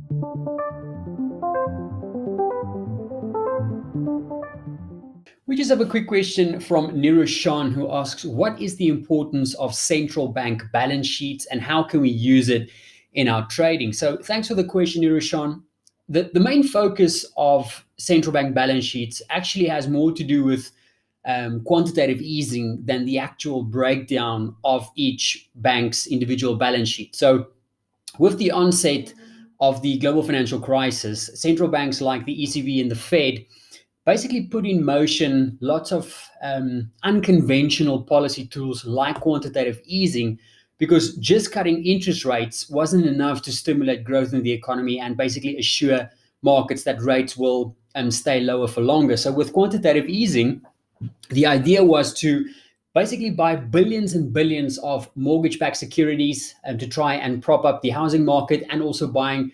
We just have a quick question from Nirushan, who asks, what is the importance of central bank balance sheets and how can we use it in our trading? So thanks for the question, Nirushan. The main focus of central bank balance sheets actually has more to do with quantitative easing than the actual breakdown of each bank's individual balance sheet. So with the onset of the global financial crisis, central banks like the ECB and the Fed basically put in motion lots of unconventional policy tools like quantitative easing, because just cutting interest rates wasn't enough to stimulate growth in the economy and basically assure markets that rates will stay lower for longer. So with quantitative easing, the idea was to basically buy billions and billions of mortgage-backed securities to try and prop up the housing market, and also buying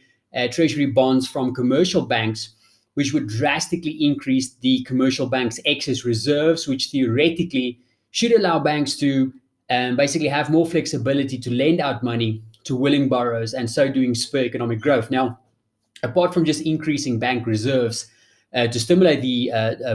treasury bonds from commercial banks, which would drastically increase the commercial banks' excess reserves, which theoretically should allow banks to basically have more flexibility to lend out money to willing borrowers, and so doing spur economic growth. Now, apart from just increasing bank reserves to stimulate the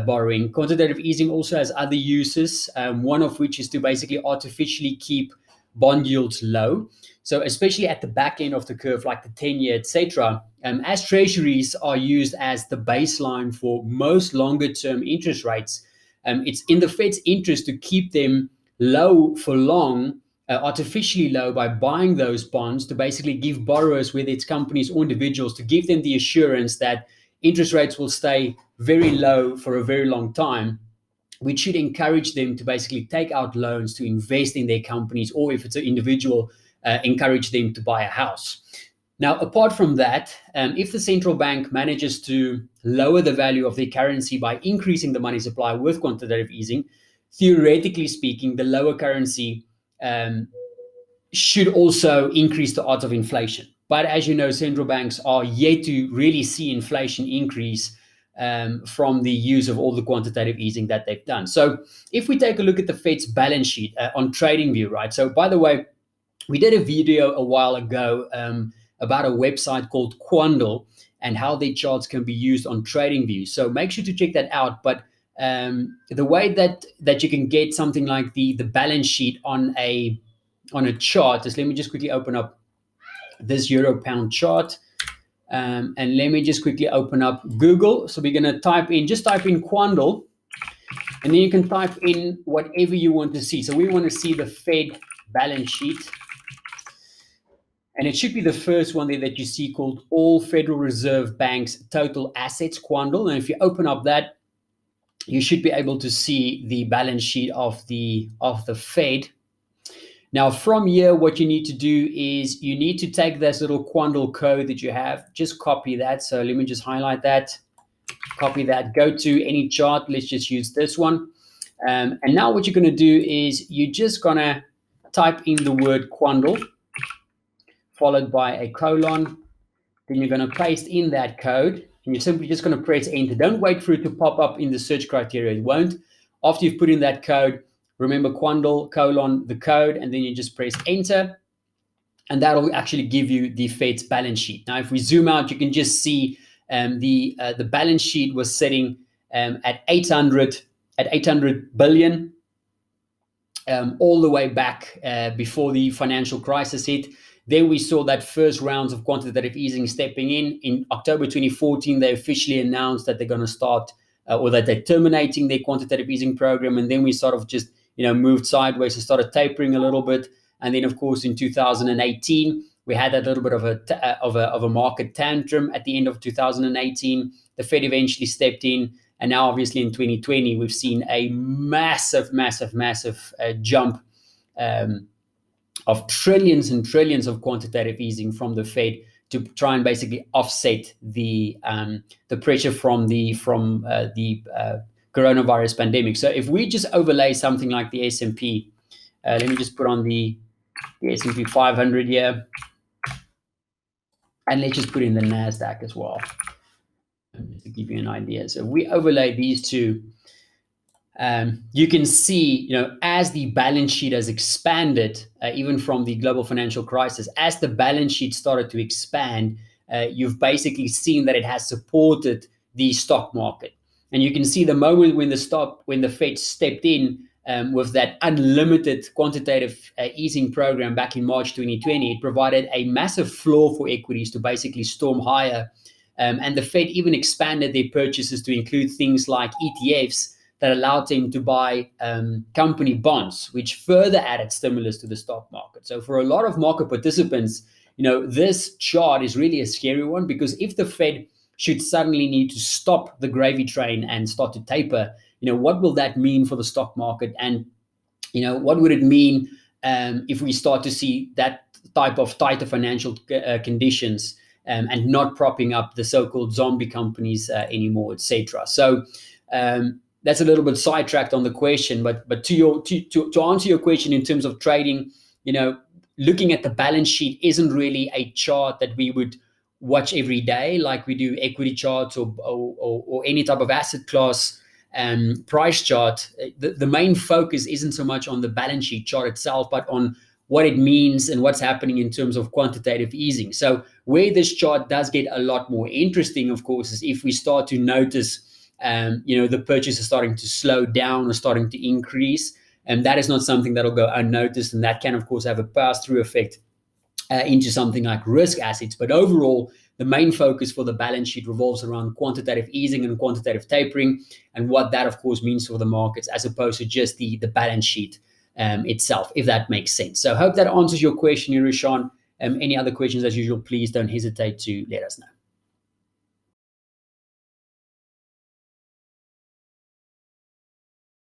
borrowing, quantitative easing also has other uses, one of which is to basically artificially keep bond yields low. So especially at the back end of the curve, like the 10-year, etc., as treasuries are used as the baseline for most longer term interest rates, it's in the Fed's interest to keep them low for long, artificially low, by buying those bonds to basically give borrowers, whether it's companies or individuals, to give them the assurance that interest rates will stay very low for a very long time, which should encourage them to basically take out loans to invest in their companies, or if it's an individual, encourage them to buy a house. Now, apart from that, if the central bank manages to lower the value of their currency by increasing the money supply with quantitative easing, theoretically speaking, the lower currency should also increase the odds of inflation. But as you know, central banks are yet to really see inflation increase from the use of all the quantitative easing that they've done. So if we take a look at the Fed's balance sheet on TradingView, right? So by the way, we did a video a while ago about a website called Quandl and how their charts can be used on TradingView. So make sure to check that out. But the way that you can get something like the balance sheet on a chart is, let me just quickly open up this euro pound chart. And let me just quickly open up Google. So we're going to type in Quandl, and then you can type in whatever you want to see. So we want to see the Fed balance sheet. And it should be the first one there that you see, called All Federal Reserve Banks Total Assets, Quandl. And if you open up that, you should be able to see the balance sheet of the Fed. Now, from here, what you need to do is you need to take this little Quandl code that you have, just copy that. So let me just highlight that, copy that, go to any chart. Let's just use this one. And now what you're going to do is you're just going to type in the word Quandl, followed by a colon. Then you're going to paste in that code, and you're simply just going to press enter. Don't wait for it to pop up in the search criteria. It won't. After you've put in that code, remember Quandl, colon, the code, and then you just press enter, and that'll actually give you the Fed's balance sheet. Now, if we zoom out, you can just see the balance sheet was sitting at 800 billion all the way back before the financial crisis hit. Then we saw that first rounds of quantitative easing stepping in. In October 2014, they officially announced that they're going to start or that they're terminating their quantitative easing program. And then we sort of just moved sideways and started tapering a little bit. And then, of course, in 2018, we had that little bit of a market tantrum at the end of 2018. The Fed eventually stepped in. And now, obviously, in 2020, we've seen a massive jump of trillions and trillions of quantitative easing from the Fed to try and basically offset the pressure from the coronavirus pandemic. So if we just overlay something like the S&P, let me just put on the S&P 500 here, and let's just put in the NASDAQ as well, to give you an idea. So if we overlay these two, you can see, as the balance sheet has expanded, even from the global financial crisis, as the balance sheet started to expand, you've basically seen that it has supported the stock market. And you can see the moment when the Fed stepped in with that unlimited quantitative easing program back in March 2020, it provided a massive floor for equities to basically storm higher. And the Fed even expanded their purchases to include things like ETFs that allowed them to buy company bonds, which further added stimulus to the stock market. So for a lot of market participants, this chart is really a scary one, because if the Fed should suddenly need to stop the gravy train and start to taper, what will that mean for the stock market? And, what would it mean if we start to see that type of tighter financial conditions and not propping up the so-called zombie companies anymore, etc. So that's a little bit sidetracked on the question, but to answer your question in terms of trading, looking at the balance sheet isn't really a chart that we would watch every day like we do equity charts or any type of asset class price chart. The main focus isn't so much on the balance sheet chart itself, but on what it means and what's happening in terms of quantitative easing. So where this chart does get a lot more interesting, of course, is if we start to notice the purchase is starting to slow down or starting to increase. And that is not something that'll go unnoticed. And that can, of course, have a pass-through effect into something like risk assets. But overall, the main focus for the balance sheet revolves around quantitative easing and quantitative tapering, and what that, of course, means for the markets, as opposed to just the balance sheet itself, if that makes sense. So I hope that answers your question, Irushan. Any other questions, as usual, please don't hesitate to let us know.